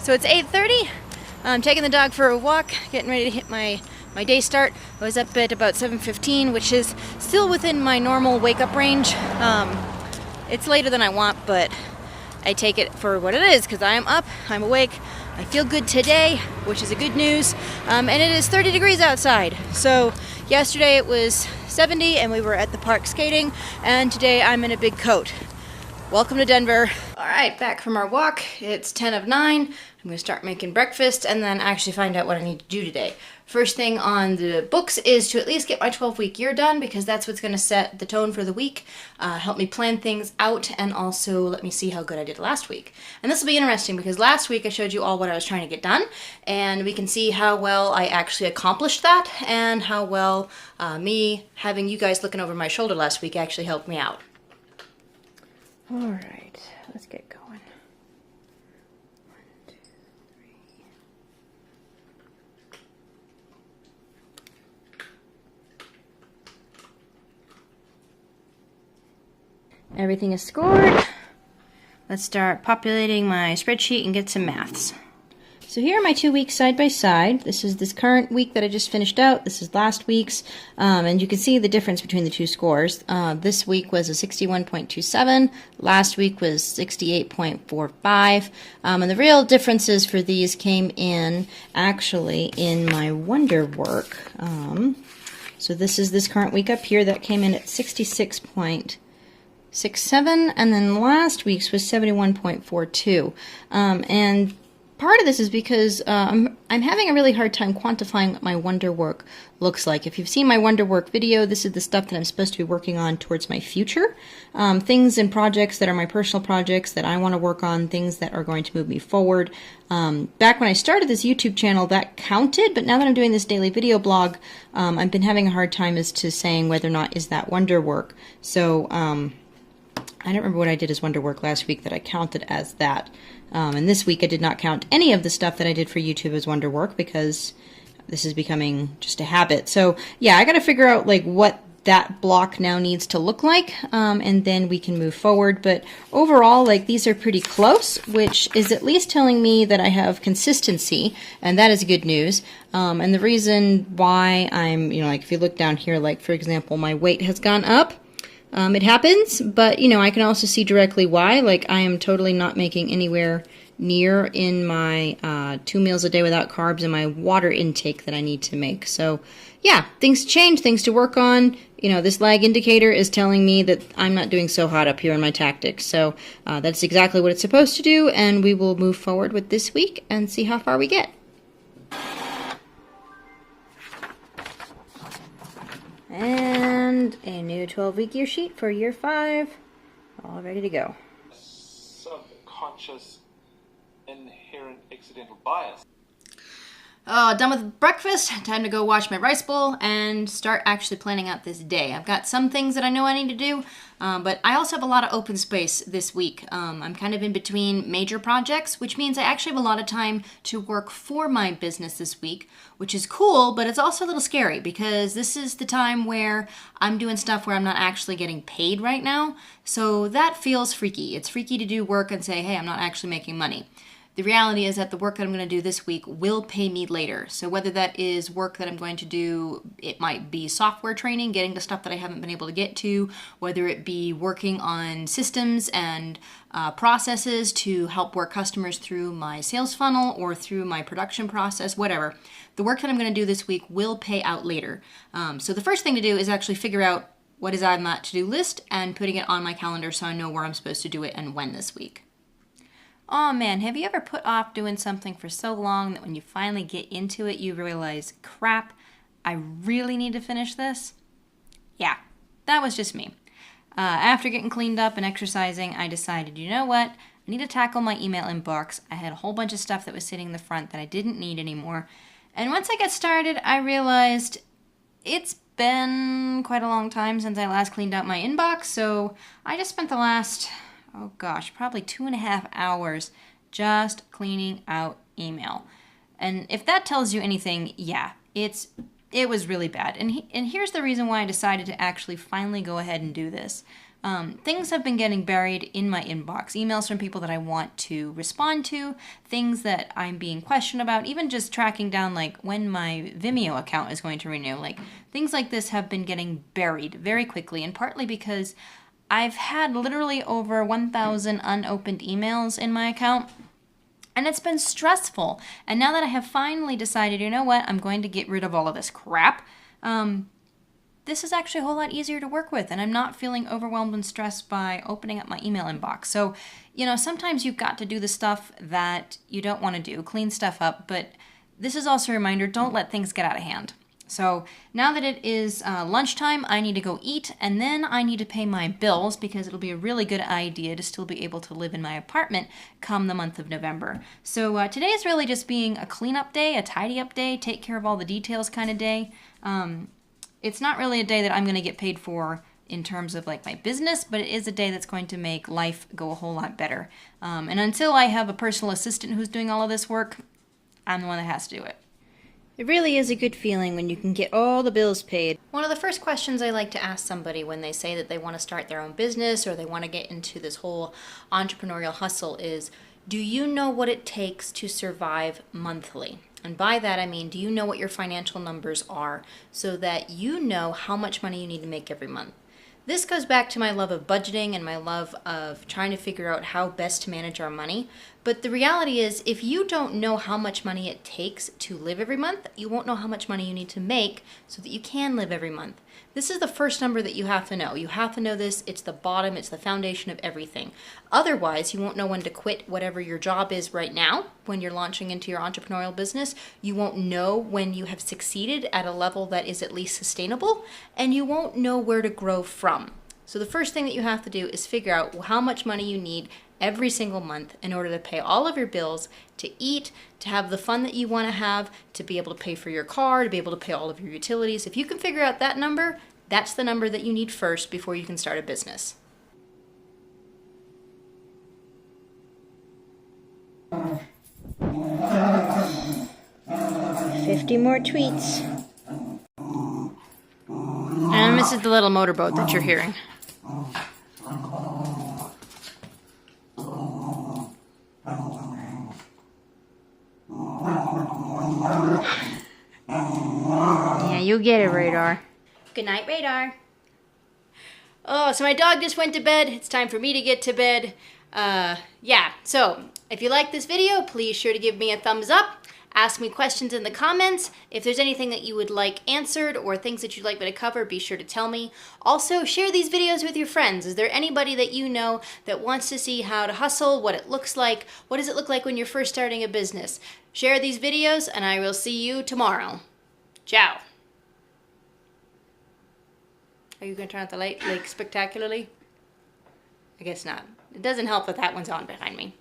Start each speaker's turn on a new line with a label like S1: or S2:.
S1: So it's 8:30. I'm taking the dog for a walk, getting ready to hit my day start. I was up at about 7:15, which is still within my normal wake-up range. It's later than I want, but I take it for what it is because I am up, I'm awake, I feel good today, which is a good news, and it is 30 degrees outside. So yesterday it was 70 and we were at the park skating, and today I'm in a big coat. Welcome to Denver. All right, back from our walk. It's 10 of 9. I'm gonna start making breakfast and then actually find out what I need to do today. First thing on the books is to at least get my 12-week year done, because that's what's gonna set the tone for the week, help me plan things out, and also let me see how good I did last week. And this will be interesting because last week I showed you all what I was trying to get done, and we can see how well I actually accomplished that and how well me having you guys looking over my shoulder last week actually helped me out. All right, let's get going. 1, 2, 3. Everything is scored. Let's start populating my spreadsheet and get some maths. So here are my 2 weeks side by side. This is this current week that I just finished out. This is last week's, and you can see the difference between the two scores. This week was a 61.27. Last week was 68.45. And the real differences for these came in actually in my wonder work. So this is this current week up here that came in at 66.67, and then last week's was 71.42. And part of this is because I'm having a really hard time quantifying what my wonder work looks like. If you've seen my wonder work video, this is the stuff that I'm supposed to be working on towards my future. Things and projects that are my personal projects that I want to work on, things that are going to move me forward. Back when I started this YouTube channel, that counted, but now that I'm doing this daily video blog, I've been having a hard time as to saying whether or not is that wonder work. So I don't remember what I did as wonder work last week that I counted as that. And this week I did not count any of the stuff that I did for YouTube as wonder work because this is becoming just a habit. So yeah, I got to figure out like what that block now needs to look like, and then we can move forward. But overall, like, these are pretty close, which is at least telling me that I have consistency, and that is good news. And the reason why I'm, like if you look down here, like for example, my weight has gone up. It happens, but, I can also see directly why. Like, I am totally not making anywhere near in my 2 meals a day without carbs and my water intake that I need to make. So, yeah, things change, things to work on. This lag indicator is telling me that I'm not doing so hot up here in my tactics. So, that's exactly what it's supposed to do, and we will move forward with this week and see how far we get. And a new 12-week year sheet for year 5, all ready to go.
S2: Subconscious inherent accidental bias.
S1: Done with breakfast, time to go wash my rice bowl and start actually planning out this day. I've got some things that I know I need to do, but I also have a lot of open space this week. I'm kind of in between major projects, which means I actually have a lot of time to work for my business this week, which is cool, but it's also a little scary because this is the time where I'm doing stuff where I'm not actually getting paid right now. So that feels freaky. It's freaky to do work and say, hey, I'm not actually making money. The reality is that the work that I'm going to do this week will pay me later. So whether that is work that I'm going to do, it might be software training, getting to stuff that I haven't been able to get to, whether it be working on systems and processes to help work customers through my sales funnel or through my production process, whatever. The work that I'm going to do this week will pay out later. So the first thing to do is actually figure out what is on that to-do list and putting it on my calendar so I know where I'm supposed to do it and when this week. Oh man, have you ever put off doing something for so long that when you finally get into it, you realize, crap, I really need to finish this? Yeah, that was just me. After getting cleaned up and exercising, I decided, you know what? I need to tackle my email inbox. I had a whole bunch of stuff that was sitting in the front that I didn't need anymore. And once I got started, I realized it's been quite a long time since I last cleaned out my inbox, so I just spent the last, probably 2.5 hours just cleaning out email. And if that tells you anything, yeah, it's It was really bad. And here's the reason why I decided to actually finally go ahead and do this. Things have been getting buried in my inbox. Emails from people that I want to respond to, things that I'm being questioned about, even just tracking down like when my Vimeo account is going to renew. Like things like this have been getting buried very quickly, and partly because I've had literally over 1,000 unopened emails in my account. And it's been stressful. And now that I have finally decided, you know what, I'm going to get rid of all of this crap, this is actually a whole lot easier to work with. And I'm not feeling overwhelmed and stressed by opening up my email inbox. So, sometimes you've got to do the stuff that you don't want to do, clean stuff up. But this is also a reminder, don't let things get out of hand. So now that it is lunchtime, I need to go eat, and then I need to pay my bills because it'll be a really good idea to still be able to live in my apartment come the month of November. So today is really just being a cleanup day, a tidy up day, take care of all the details kind of day. It's not really a day that I'm going to get paid for in terms of like my business, but it is a day that's going to make life go a whole lot better. And until I have a personal assistant who's doing all of this work, I'm the one that has to do it. It really is a good feeling when you can get all the bills paid. One of the first questions I like to ask somebody when they say that they want to start their own business or they want to get into this whole entrepreneurial hustle is, do you know what it takes to survive monthly? And by that I mean, do you know what your financial numbers are so that you know how much money you need to make every month? This goes back to my love of budgeting and my love of trying to figure out how best to manage our money. But the reality is, if you don't know how much money it takes to live every month, you won't know how much money you need to make so that you can live every month. This is the first number that you have to know. You have to know this. It's the bottom. It's the foundation of everything. Otherwise, you won't know when to quit whatever your job is right now when you're launching into your entrepreneurial business. You won't know when you have succeeded at a level that is at least sustainable, and you won't know where to grow from. So the first thing that you have to do is figure out how much money you need every single month in order to pay all of your bills, to eat, to have the fun that you want to have, to be able to pay for your car, to be able to pay all of your utilities. If you can figure out that number, that's the number that you need first before you can start a business. $50 more tweets. And this is the little motorboat that you're hearing. Yeah, you get it, Radar. Good night, Radar. Oh, so my dog just went to bed. It's time for me to get to bed. Yeah, so if you like this video, please sure to give me a thumbs up. Ask me questions in the comments. If there's anything that you would like answered or things that you'd like me to cover, be sure to tell me. Also, share these videos with your friends. Is there anybody that you know that wants to see how to hustle, what it looks like? What does it look like when you're first starting a business? Share these videos, and I will see you tomorrow. Ciao. Are you going to turn out the light like spectacularly? I guess not. It doesn't help that that one's on behind me.